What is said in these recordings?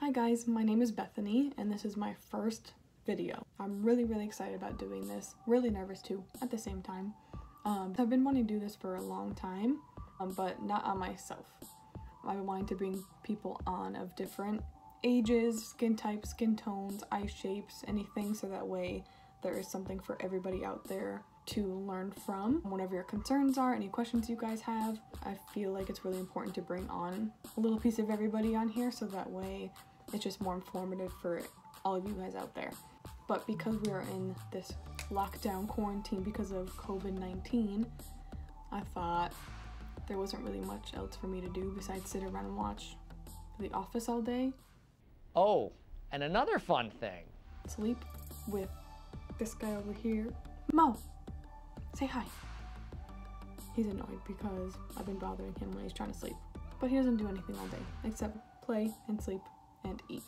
Hi guys, my name is Bethany and this is my first video. I'm really excited about doing this, really nervous too at the same time. I've been wanting to do this for a long time, but not on myself. I've been wanting to bring people on of different ages, skin types, skin tones, eye shapes, anything, so that way there is something for everybody out there to learn from. Whatever your concerns are, any questions you guys have, I feel like it's really important to bring on a little piece of everybody on here, so that way it's just more informative for all of you guys out there. But because we are in this lockdown quarantine because of COVID-19, I thought there wasn't really much else for me to do besides sit around and watch The Office all day. Oh, and another fun thing. Sleep with this guy over here. Mo, say hi. He's annoyed because I've been bothering him when he's trying to sleep. But he doesn't do anything all day except play and sleep and eat.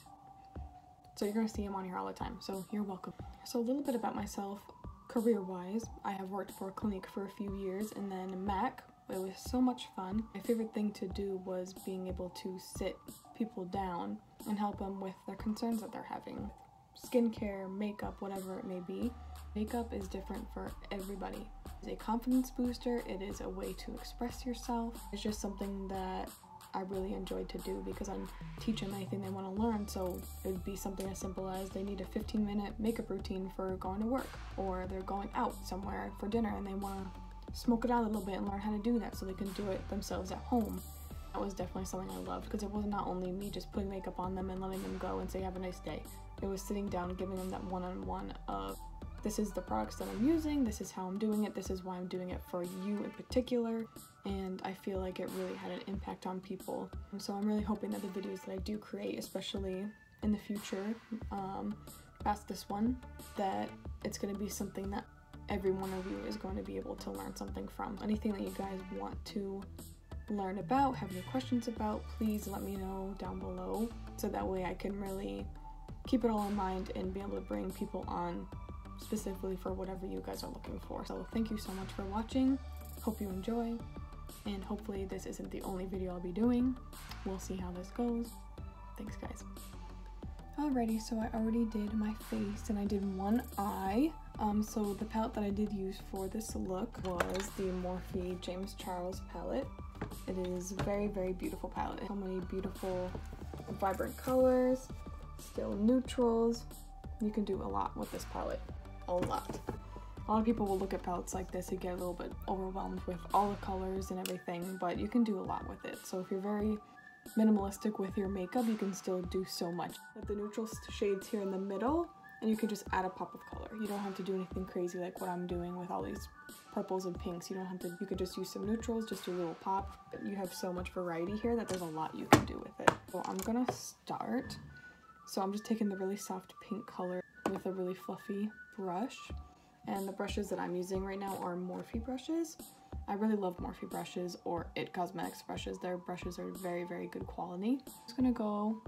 So you're gonna see him on here all the time, so you're welcome. So a little bit about myself, career-wise, I have worked for a clinic for a few years, and then Mac. It was so much fun. My favorite thing to do was being able to sit people down and help them with their concerns that they're having. Skincare, makeup, whatever it may be. Makeup is different for everybody. It's a confidence booster, it is a way to express yourself. It's just something that I really enjoyed to do because I'm teaching anything they want to learn, so it would be something as simple as they need a 15-minute makeup routine for going to work, or they're going out somewhere for dinner and they want to smoke it out a little bit and learn how to do that so they can do it themselves at home. That was definitely something I loved because it was not only me just putting makeup on them and letting them go and say have a nice day. It was sitting down and giving them that one-on-one of, this is the products that I'm using, this is how I'm doing it, this is why I'm doing it for you in particular, and I feel like it really had an impact on people. And so I'm really hoping that the videos that I do create, especially in the future, past this one, that it's going to be something that every one of you is going to be able to learn something from. Anything that you guys want to learn about, have any questions about, please let me know down below, so that way I can really keep it all in mind and be able to bring people on specifically for whatever you guys are looking for. So thank you so much for watching, hope you enjoy, and hopefully this isn't the only video I'll be doing. We'll see how this goes. Thanks guys. Alrighty, so I already did my face and I did one eye. So the palette that I did use for this look was the Morphe James Charles palette. It is a very beautiful palette. So many beautiful vibrant colors, still neutrals. You can do a lot with this palette. A lot. A lot of people will look at palettes like this and get a little bit overwhelmed with all the colors and everything, but you can do a lot with it. So if you're very minimalistic with your makeup, you can still do so much. With the neutral shades here in the middle, and you can just add a pop of color. You don't have to do anything crazy like what I'm doing with all these purples and pinks. You don't have to, you could just use some neutrals, just do a little pop. You have so much variety here that there's a lot you can do with it. So I'm gonna start. So I'm just taking the really soft pink color with a really fluffy brush. And the brushes that I'm using right now are Morphe brushes. I really love Morphe brushes or It Cosmetics brushes. Their brushes are very good quality. I'm just gonna go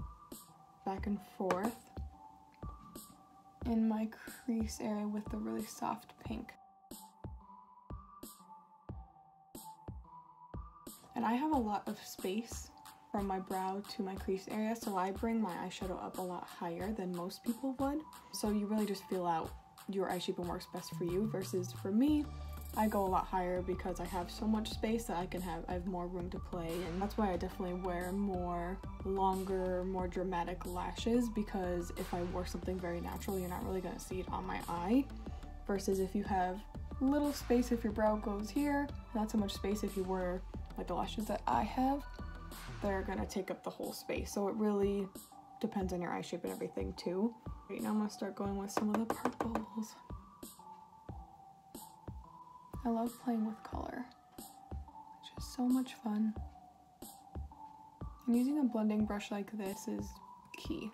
back and forth in my crease area with the really soft pink. And I have a lot of space from my brow to my crease area, so I bring my eyeshadow up a lot higher than most people would. So you really just feel out your eye shape and works best for you, versus for me, I go a lot higher because I have so much space that I have more room to play, and that's why I definitely wear more longer, more dramatic lashes, because if I wear something very natural, you're not really gonna see it on my eye, versus if you have little space if your brow goes here, not so much space if you wear like the lashes that I have, they're gonna take up the whole space. So it really depends on your eye shape and everything too. Right now I'm gonna start going with some of the purples. I love playing with color. It's just so much fun. And using a blending brush like this is key.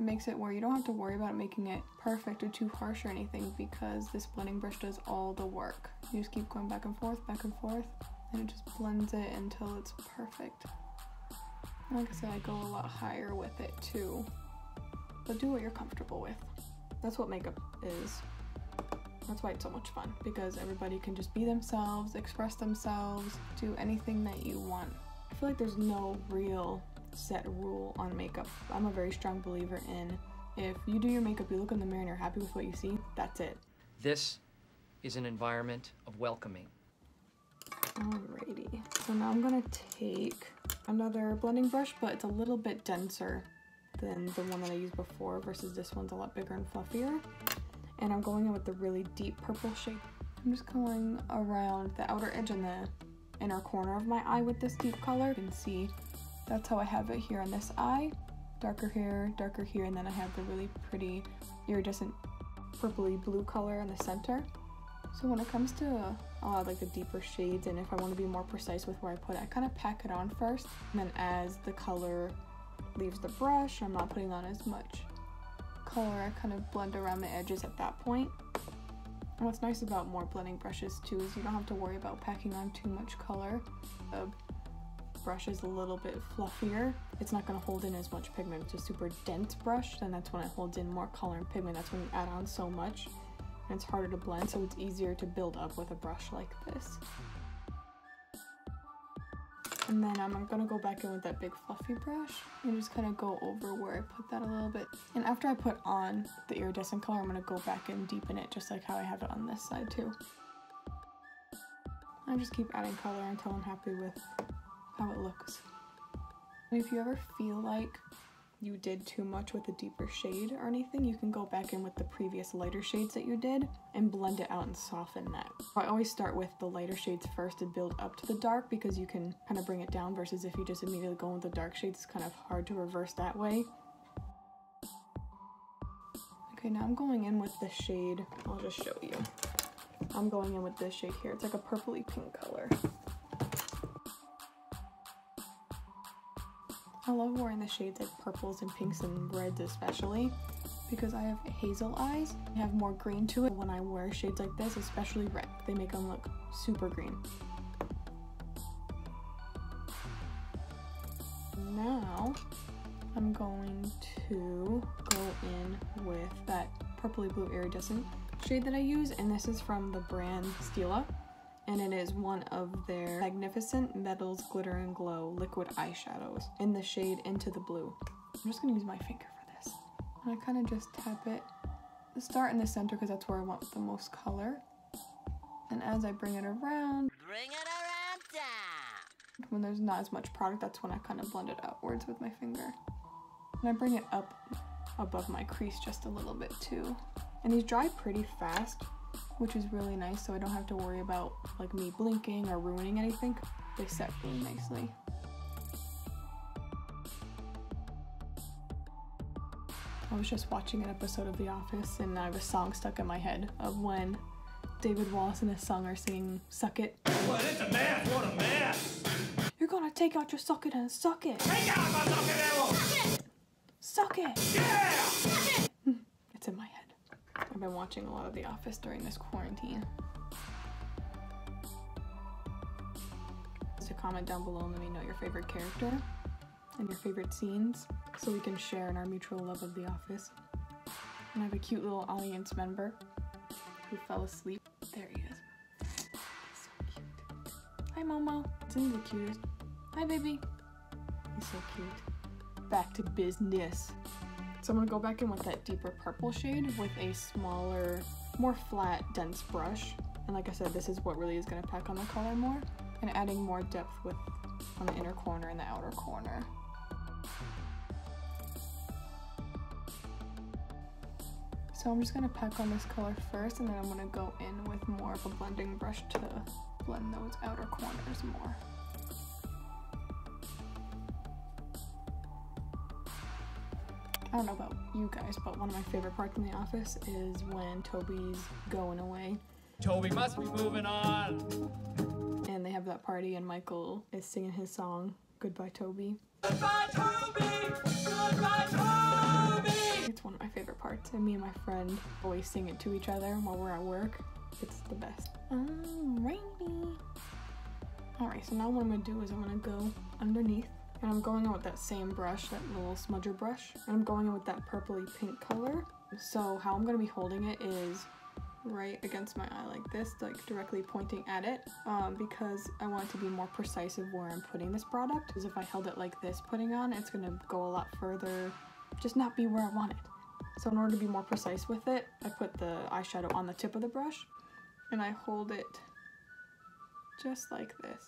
It makes it where you don't have to worry about making it perfect or too harsh or anything, because this blending brush does all the work. You just keep going back and forth, and it just blends it until it's perfect. And like I said, I go a lot higher with it too. But do what you're comfortable with. That's what makeup is. That's why it's so much fun, because everybody can just be themselves, express themselves, do anything that you want. I feel like there's no real set rule on makeup. I'm a very strong believer in if you do your makeup, you look in the mirror and you're happy with what you see, that's it. This is an environment of welcoming. Alrighty, so now I'm gonna take another blending brush, but it's a little bit denser than the one that I used before versus this one's a lot bigger and fluffier. And I'm going in with the really deep purple shade. I'm just going around the outer edge and the inner corner of my eye with this deep color. You can see that's how I have it here on this eye. Darker here, and then I have the really pretty iridescent purpley blue color in the center. So when it comes to a lot of like the deeper shades, and if I want to be more precise with where I put it, I kind of pack it on first, and then as the color leaves the brush, I'm not putting on as much color, I kind of blend around the edges at that point. And what's nice about more blending brushes too is you don't have to worry about packing on too much color. The brush is a little bit fluffier. It's not going to hold in as much pigment. It's a super dense brush, and that's when it holds in more color and pigment. That's when you add on so much, and it's harder to blend, so it's easier to build up with a brush like this. And then I'm gonna go back in with that big fluffy brush and just kind of go over where I put that a little bit. And after I put on the iridescent color, I'm gonna go back and deepen it just like how I have it on this side too. I just keep adding color until I'm happy with how it looks. And if you ever feel like you did too much with a deeper shade or anything, you can go back in with the previous lighter shades that you did and blend it out and soften that. I always start with the lighter shades first to build up to the dark, because you can kind of bring it down, versus if you just immediately go with the dark shades, it's kind of hard to reverse that way. Okay, now I'm going in with the shade, I'll just show you. I'm going in with this shade here. It's like a purpley pink color. I love wearing the shades like purples and pinks and reds especially, because I have hazel eyes. I have more green to it when I wear shades like this, especially red. They make them look super green. Now I'm going to go in with that purpley blue iridescent shade that I use, and this is from the brand Stila, and it is one of their Magnificent Metals Glitter and Glow liquid eyeshadows in the shade Into the Blue. I'm just gonna use my finger for this. And I kind of just tap it. Start in the center because that's where I want the most color. And as I bring it around town. When there's not as much product, that's when I kind of blend it outwards with my finger. And I bring it up above my crease just a little bit too. And these dry pretty fast, which is really nice, so I don't have to worry about like me blinking or ruining anything. They set really nicely. I was just watching an episode of The Office, and I have a song stuck in my head of when David Wallace and his song are singing Suck It. Well, it's a mess, what a mess! You're gonna take out your suck it and suck it! Take out my suck it, Emma! Suck it! Yeah! It's in my head. I've been watching a lot of The Office during this quarantine. So comment down below and let me know your favorite character and your favorite scenes, so we can share in our mutual love of The Office. And I have a cute little audience member who fell asleep. There he is. He's so cute. Hi Momo. Isn't he the cutest? Hi baby. He's so cute. Back to business. So I'm gonna go back in with that deeper purple shade with a smaller, more flat, dense brush. And like I said, this is what really is gonna pack on the color more, and adding more depth with on the inner corner and the outer corner. So I'm just gonna pack on this color first, and then I'm gonna go in with more of a blending brush to blend those outer corners more. I don't know about you guys, but one of my favorite parts in The Office is when Toby's going away. Toby must be moving on. And they have that party and Michael is singing his song, Goodbye Toby. Goodbye, Toby! Goodbye, Toby! It's one of my favorite parts, and me and my friend always sing it to each other while we're at work. It's the best. Alrighty. Alright, so now what I'm gonna do is I'm gonna go underneath, and I'm going in with that same brush, that little smudger brush, and I'm going in with that purpley pink color. So how I'm gonna be holding it is right against my eye like this, like directly pointing at it, because I want it to be more precise of where I'm putting this product. Because if I held it like this putting on, it's gonna go a lot further, just not be where I want it. So in order to be more precise with it, I put the eyeshadow on the tip of the brush and I hold it just like this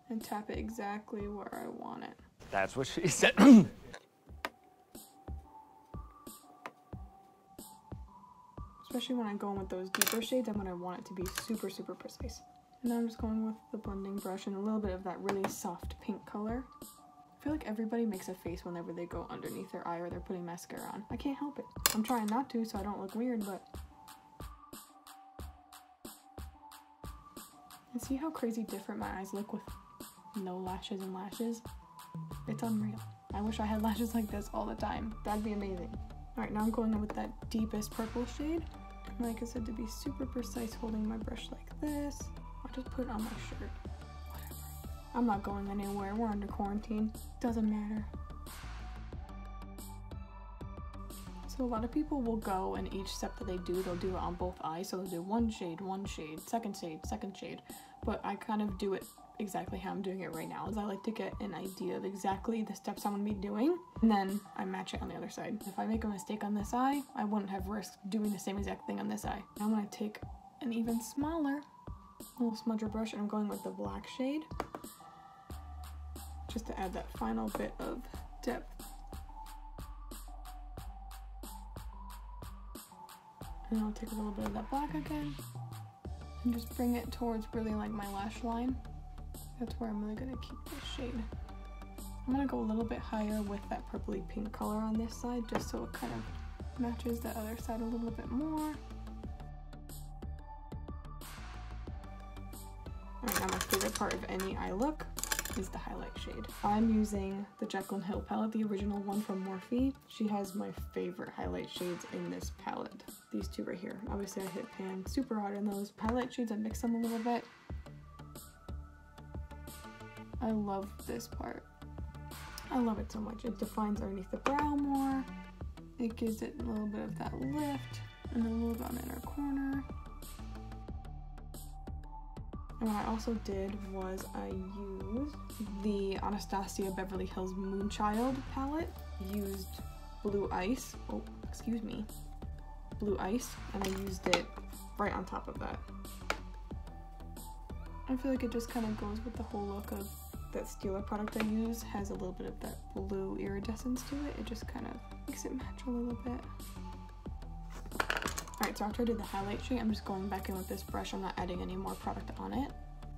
and tap it exactly where I want it. That's what she said. Especially when I go in with those deeper shades and when I want it to be super, super precise. And now I'm just going with the blending brush and a little bit of that really soft pink color. I feel like everybody makes a face whenever they go underneath their eye or they're putting mascara on. I can't help it. I'm trying not to so I don't look weird, but... And see how crazy different my eyes look with no lashes and lashes? It's unreal. I wish I had lashes like this all the time. That'd be amazing. Alright, now I'm going in with that deepest purple shade. Like I said, to be super precise, holding my brush like this. I'll just put it on my shirt. Whatever. I'm not going anywhere. We're under quarantine. Doesn't matter. So a lot of people will go, and each step that they do, they'll do it on both eyes. So they'll do one shade, second shade. But I kind of do it exactly how I'm doing it right now, is I like to get an idea of exactly the steps I'm going to be doing, and then I match it on the other side. If I make a mistake on this eye, I wouldn't have risked doing the same exact thing on this eye. Now I'm going to take an even smaller little smudger brush, and I'm going with the black shade just to add that final bit of depth. And I'll take a little bit of that black again and just bring it towards really like my lash line. That's where I'm really gonna keep this shade. I'm gonna go a little bit higher with that purpley pink color on this side just so it kind of matches the other side a little bit more. Alright, now my favorite part of any eye look is the highlight shade. I'm using the Jekyll & Hyll palette, the original one from Morphe. She has my favorite highlight shades in this palette. These two right here. Obviously I hit pan super hard on those highlight shades. I mix them a little bit. I love this part. I love it so much. It defines underneath the brow more. It gives it a little bit of that lift and a little bit on the inner corner. And what I also did was I used the Anastasia Beverly Hills Moonchild palette. Used blue ice. Oh, excuse me. Blue ice. And I used it right on top of that. I feel like it just kind of goes with the whole look of that Steeler product I use. Has a little bit of that blue iridescence to it. It just kind of makes it match a little bit. Alright, so after I did the highlight shade, I'm just going back in with this brush. I'm not adding any more product on it,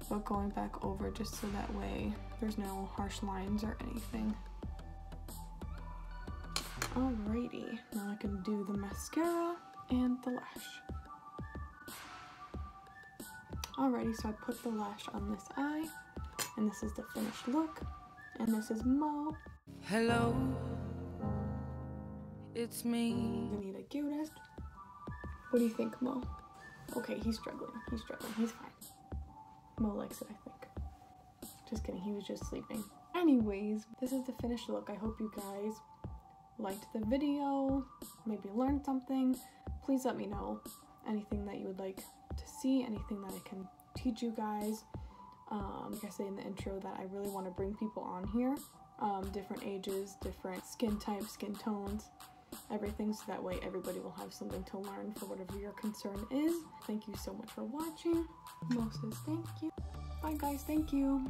but going back over just so that way there's no harsh lines or anything. Alrighty, now I can do the mascara and the lash. Alrighty, so I put the lash on this eye, and this is the finished look, and this is Mo. Hello, it's me. I need a cutest. What do you think, Mo? Okay, he's struggling. He's fine. Mo likes it, I think. Just kidding, he was just sleeping. Anyways, this is the finished look. I hope you guys liked the video, maybe learned something. Please let me know anything that you would like to see, anything that I can teach you guys. Like I say in the intro, that I really want to bring people on here, different ages, different skin types, skin tones, everything, so that way everybody will have something to learn for whatever your concern is. Thank you so much for watching. Mo says thank you. Bye guys, thank you.